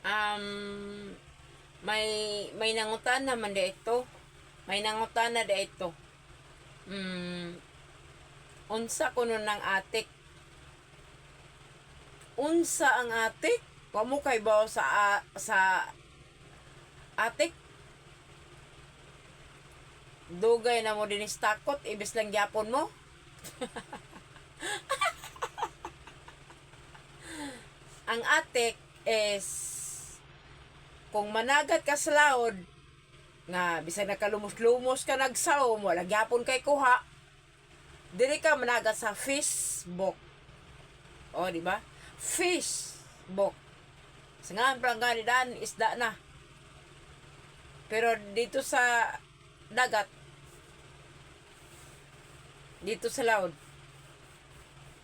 Um, may nangutan naman da ito. May nangutan na da ito. Unsa kuno ng atik? Unsa ang atik? Wa mo kay bawo sa atik? Dugay na mo dinis takot, ibis lang gyapon mo. Ang atik is kung managat ka sa laod nga bisag nakalumos-lumos ka nagsaom wala gyapon kay kuha, dili ka managat sa Facebook. O di ba? Facebook. Sa nga prangganidan isda na. Pero dito sa dagat, dito sa laod,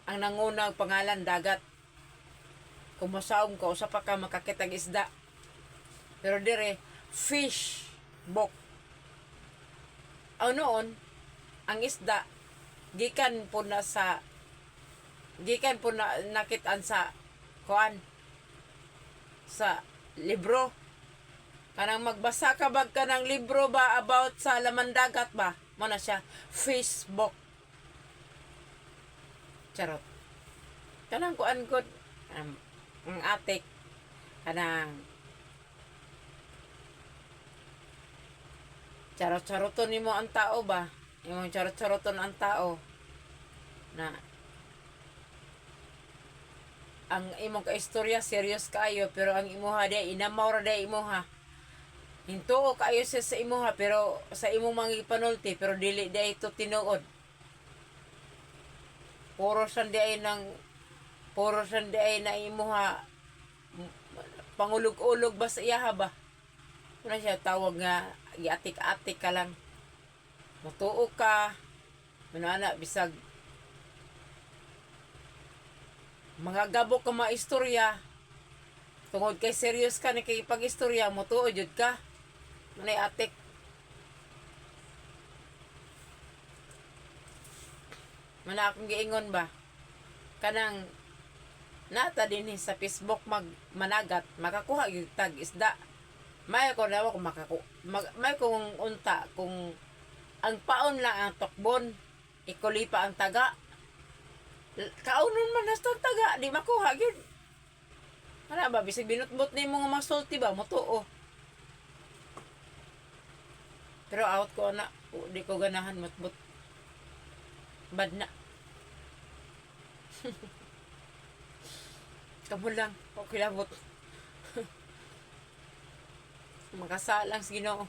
ang nangunang pangalan dagat. Kung masaom ka, usa pa ka makakitag isda. Pero dire, fish book. Noon, ang isda, gikan po na nakitaan sa kuan, sa libro. Kanang magbasa ka bag ka ng libro ba about sa laman dagat ba? Mo na siya, fish book. Charot. Kanang kuan ko, ang atik, kanang charot-charoton nimo ang tao ba? Yung charot-charoton ang tao na ang imong kaistorya serious kayo pero ang imuha day inamaw ra day imuha. Hintuo kayo sa imuha pero sa imong mga panulti pero dili day ito tinuod. Puro sandi ay na imuha pangulog-ulog ba sa iyaha ba? Ano siya tawag nga giatik-atik ka lang. Mutuo ka. Manana bisag mga gabok ka maistorya. Tungod kay serious ka ni kay pag-istorya, mutuo jud ka. Manay atik. Mana akong giingon ba? Kanang nata din sa Facebook managat, makakuha gyud tag isda. May ko daw kung may kung unta kung ang paon lang ang tokbon, ikulipa ang taga. Kaunon man nastang taga, di makuha gyud. Ana ba bisig binutbot nimo nga masulti ba mutuo. Pero out ko na, di ko ganahan mutbot. Bad na. Kamu lang, okay lang. Makasalang sa Ginoo.